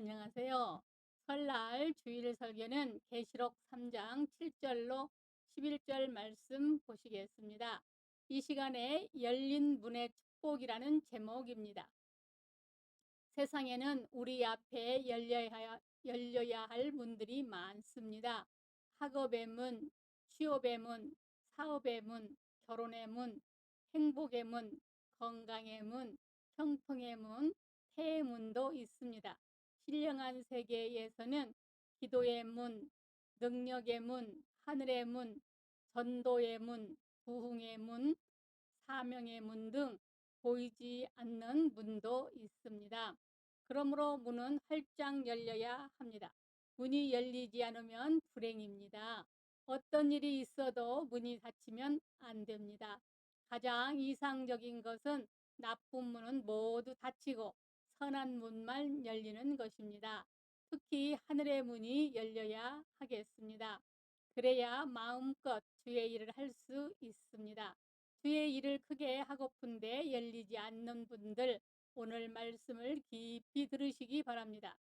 안녕하세요. 설날 주일 설교는 계시록 3장 7절로 11절 말씀 보시겠습니다. 이 시간에 열린 문의 축복이라는 제목입니다. 세상에는 우리 앞에 열려야 할 문들이 많습니다. 학업의 문, 취업의 문, 사업의 문, 결혼의 문, 행복의 문, 건강의 문, 형통의 문, 태의 문도 있습니다. 신령한 세계에서는 기도의 문, 능력의 문, 하늘의 문, 전도의 문, 부흥의 문, 사명의 문 등 보이지 않는 문도 있습니다. 그러므로 문은 활짝 열려야 합니다. 문이 열리지 않으면 불행입니다. 어떤 일이 있어도 문이 닫히면 안 됩니다. 가장 이상적인 것은 나쁜 문은 모두 닫히고 선한 문만 열리는 것입니다. 특히 하늘의 문이 열려야 하겠습니다. 그래야 마음껏 주의 일을 할 수 있습니다. 주의 일을 크게 하고픈데 열리지 않는 분들, 오늘 말씀을 깊이 들으시기 바랍니다.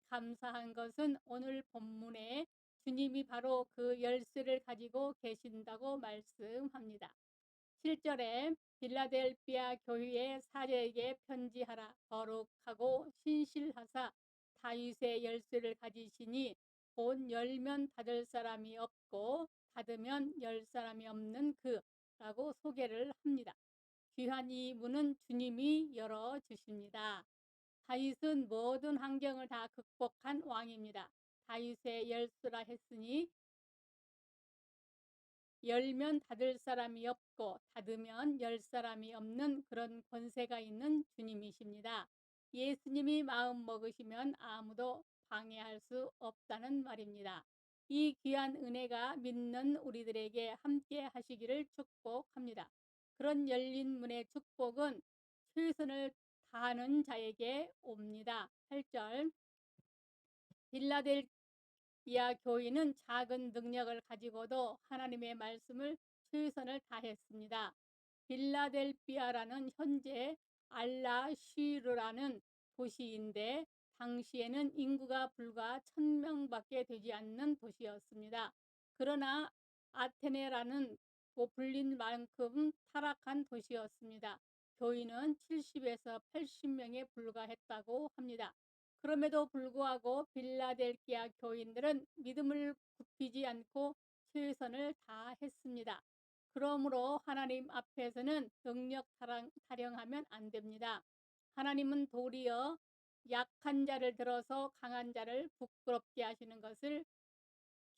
감사한 것은 오늘 본문에 주님이 바로 그 열쇠를 가지고 계신다고 말씀합니다. 7절에 빌라델비아 교회의 사제에게 편지하라. 거룩하고 신실하사 다윗의 열쇠를 가지시니 곧 열면 닫을 사람이 없고 닫으면 열 사람이 없는 그라고 소개를 합니다. 귀한 이 문은 주님이 열어주십니다. 다윗은 모든 환경을 다 극복한 왕입니다. 다윗의 열쇠라 했으니 열면 닫을 사람이 없고 닫으면 열 사람이 없는 그런 권세가 있는 주님이십니다. 예수님이 마음 먹으시면 아무도 방해할 수 없다는 말입니다. 이 귀한 은혜가 믿는 우리들에게 함께 하시기를 축복합니다. 그런 열린 문의 축복은 최선을 다하는 자에게 옵니다. 8절 빌라델비아 교인은 작은 능력을 가지고도 하나님의 말씀을 최선을 다했습니다. 빌라델비아라는 현재 알라시르라는 도시인데 당시에는 인구가 불과 1000명밖에 되지 않는 도시였습니다. 그러나 아테네라는 불린 만큼 타락한 도시였습니다. 교인은 70에서 80명에 불과했다고 합니다. 그럼에도 불구하고 빌라델비아 교인들은 믿음을 굽히지 않고 최선을 다했습니다. 그러므로 하나님 앞에서는 능력 타령하면 안 됩니다. 하나님은 도리어 약한 자를 들어서 강한 자를 부끄럽게 하시는 것을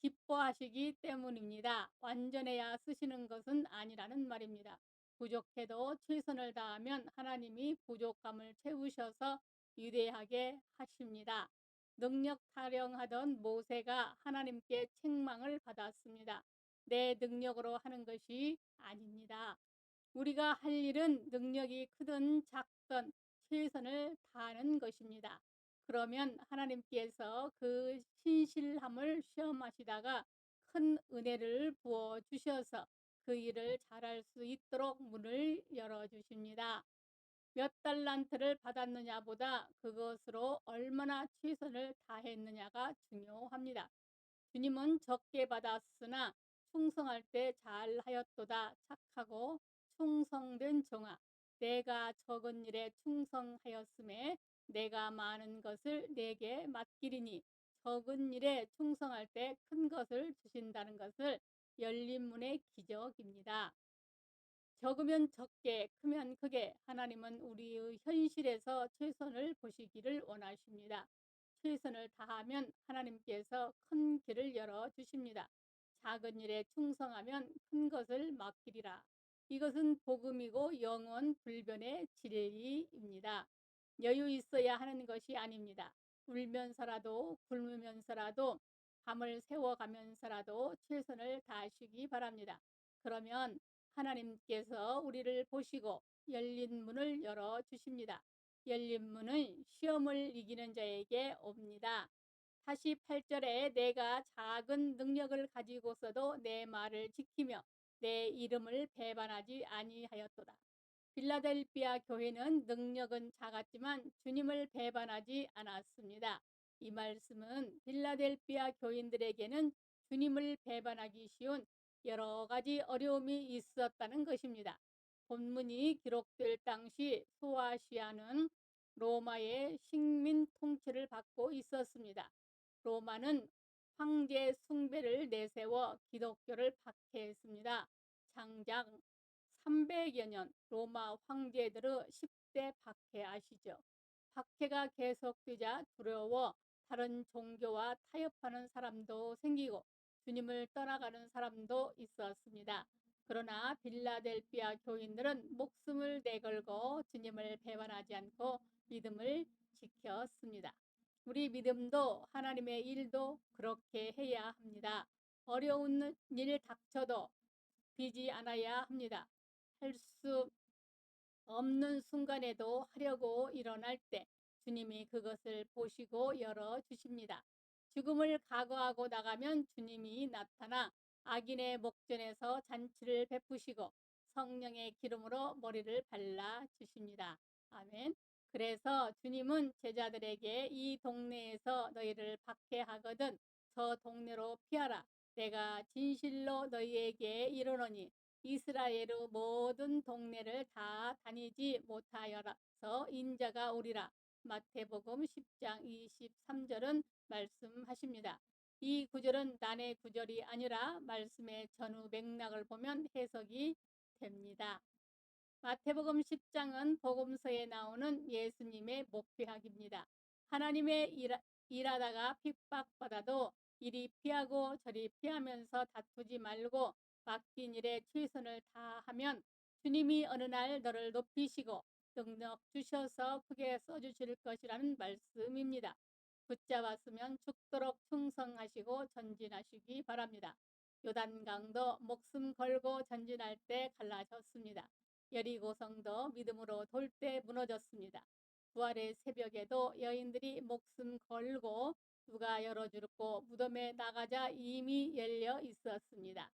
기뻐하시기 때문입니다. 완전해야 쓰시는 것은 아니라는 말입니다. 부족해도 최선을 다하면 하나님이 부족함을 채우셔서 위대하게 하십니다. 능력 타령하던 모세가 하나님께 책망을 받았습니다. 내 능력으로 하는 것이 아닙니다. 우리가 할 일은 능력이 크든 작든 최선을 다하는 것입니다. 그러면 하나님께서 그 신실함을 시험하시다가 큰 은혜를 부어 주셔서 그 일을 잘할 수 있도록 문을 열어 주십니다. 몇 달란트를 받았느냐보다 그것으로 얼마나 최선을 다했느냐가 중요합니다. 주님은 적게 받았으나 충성할 때 잘하였도다. 착하고 충성된 종아, 내가 적은 일에 충성하였음에 내가 많은 것을 내게 맡기리니. 적은 일에 충성할 때 큰 것을 주신다는 것을 열린 문의 기적입니다. 적으면 적게, 크면 크게 하나님은 우리의 현실에서 최선을 보시기를 원하십니다. 최선을 다하면 하나님께서 큰 길을 열어주십니다. 작은 일에 충성하면 큰 것을 맡기리라. 이것은 복음이고 영원 불변의 진리입니다. 여유 있어야 하는 것이 아닙니다. 울면서라도 굶으면서라도 밤을 새워가면서라도 최선을 다하시기 바랍니다. 그러면 하나님께서 우리를 보시고 열린 문을 열어주십니다. 열린 문은 시험을 이기는 자에게 옵니다. 다시 8절에 내가 작은 능력을 가지고서도 내 말을 지키며 내 이름을 배반하지 아니하였도다. 빌라델비아 교회는 능력은 작았지만 주님을 배반하지 않았습니다. 이 말씀은 빌라델피아 교인들에게는 주님을 배반하기 쉬운 여러 가지 어려움이 있었다는 것입니다. 본문이 기록될 당시 소아시아는 로마의 식민 통치를 받고 있었습니다. 로마는 황제 숭배를 내세워 기독교를 박해했습니다. 장장 300여 년 로마 황제들의 10대 박해 아시죠? 박해가 계속되자 두려워 다른 종교와 타협하는 사람도 생기고 주님을 떠나가는 사람도 있었습니다. 그러나 빌라델피아 교인들은 목숨을 내걸고 주님을 배반하지 않고 믿음을 지켰습니다. 우리 믿음도 하나님의 일도 그렇게 해야 합니다. 어려운 일 닥쳐도 비지 않아야 합니다. 할 수 없는 순간에도 하려고 일어날 때 주님이 그것을 보시고 열어주십니다. 죽음을 각오하고 나가면 주님이 나타나 악인의 목전에서 잔치를 베푸시고 성령의 기름으로 머리를 발라주십니다. 아멘. 그래서 주님은 제자들에게 이 동네에서 너희를 박해하거든 저 동네로 피하라. 내가 진실로 너희에게 이르노니 이스라엘의 모든 동네를 다 다니지 못하여서 인자가 오리라. 마태복음 10장 23절은 말씀하십니다. 이 구절은 난의 구절이 아니라 말씀의 전후 맥락을 보면 해석이 됩니다. 마태복음 10장은 복음서에 나오는 예수님의 목회학입니다. 하나님의 일하다가 핍박받아도 이리 피하고 저리 피하면서 다투지 말고 맡긴 일에 최선을 다하면 주님이 어느 날 너를 높이시고 능력 주셔서 크게 써주실 것이라는 말씀입니다. 붙잡았으면 죽도록 충성하시고 전진하시기 바랍니다. 요단강도 목숨 걸고 전진할 때 갈라졌습니다. 여리고성도 믿음으로 돌 때 무너졌습니다. 부활의 새벽에도 여인들이 목숨 걸고 누가 열어주고 무덤에 나가자 이미 열려 있었습니다.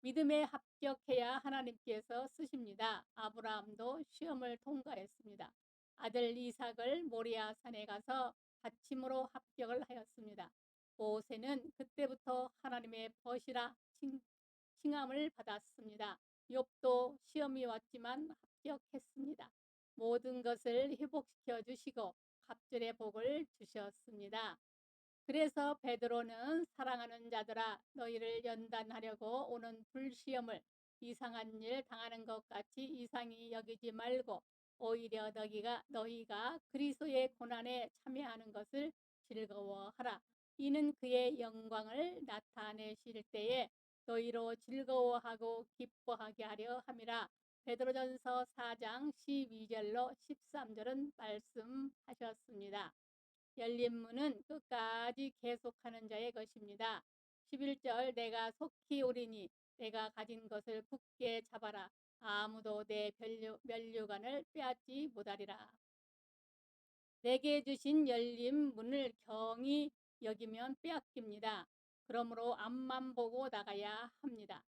믿음에 합격해야 하나님께서 쓰십니다. 아브라함도 시험을 통과했습니다. 아들 이삭을 모리아 산에 가서 받침으로 합격을 하였습니다. 모세는 그때부터 하나님의 벗이라 칭함을 받았습니다. 욥도 시험이 왔지만 합격했습니다. 모든 것을 회복시켜 주시고 갑절의 복을 주셨습니다. 그래서 베드로는 사랑하는 자들아 너희를 연단하려고 오는 불시험을 이상한 일 당하는 것 같이 이상히 여기지 말고 오히려 너희가 그리스도의 고난에 참여하는 것을 즐거워하라. 이는 그의 영광을 나타내실 때에 너희로 즐거워하고 기뻐하게 하려 함이라. 베드로전서 4장 12절로 13절은 말씀하셨습니다. 열린 문은 끝까지 계속하는 자의 것입니다. 11절 내가 속히 오리니 내가 가진 것을 굳게 잡아라. 아무도 내 면류관을 빼앗지 못하리라. 내게 주신 열린 문을 경히 여기면 빼앗깁니다. 그러므로 앞만 보고 나가야 합니다.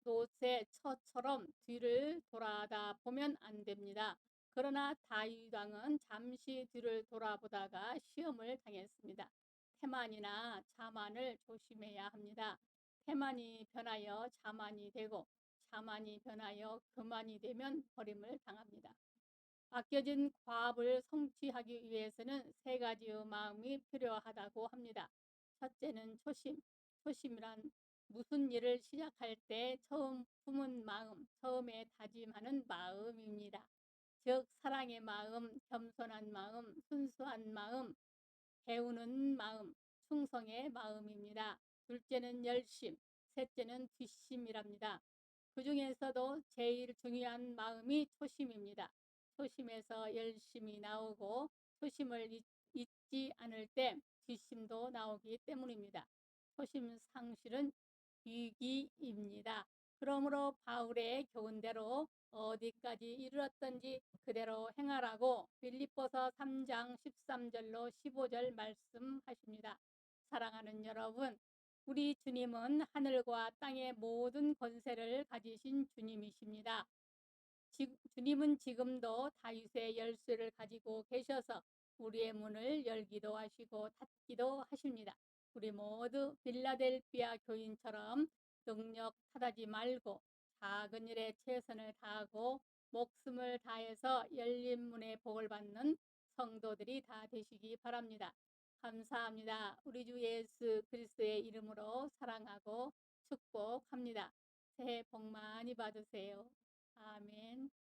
노새처럼 뒤를 돌아다 보면 안 됩니다. 그러나 다윗 왕은 잠시 뒤를 돌아보다가 시험을 당했습니다. 태만이나 자만을 조심해야 합니다. 태만이 변하여 자만이 되고 자만이 변하여 교만이 되면 버림을 당합니다. 맡겨진 과업을 성취하기 위해서는 세 가지의 마음이 필요하다고 합니다. 첫째는 초심. 초심이란 무슨 일을 시작할 때 처음 품은 마음, 처음에 다짐하는 마음입니다. 즉 사랑의 마음, 겸손한 마음, 순수한 마음, 배우는 마음, 충성의 마음입니다. 둘째는 열심, 셋째는 뒷심이랍니다. 그 중에서도 제일 중요한 마음이 초심입니다. 초심에서 열심이 나오고 초심을 잊지 않을 때 뒷심도 나오기 때문입니다. 초심 상실은 위기입니다. 그러므로 바울의 교훈대로 어디까지 이르렀던지 그대로 행하라고 빌립보서 3장 13절로 15절 말씀하십니다. 사랑하는 여러분, 우리 주님은 하늘과 땅의 모든 권세를 가지신 주님이십니다. 주님은 지금도 다윗의 열쇠를 가지고 계셔서 우리의 문을 열기도 하시고 닫기도 하십니다. 우리 모두 빌라델피아 교인처럼 능력 탓하지 말고 작은 일에 최선을 다하고 목숨을 다해서 열린 문의 복을 받는 성도들이 다 되시기 바랍니다. 감사합니다. 우리 주 예수 그리스도의 이름으로 사랑하고 축복합니다. 새해 복 많이 받으세요. 아멘.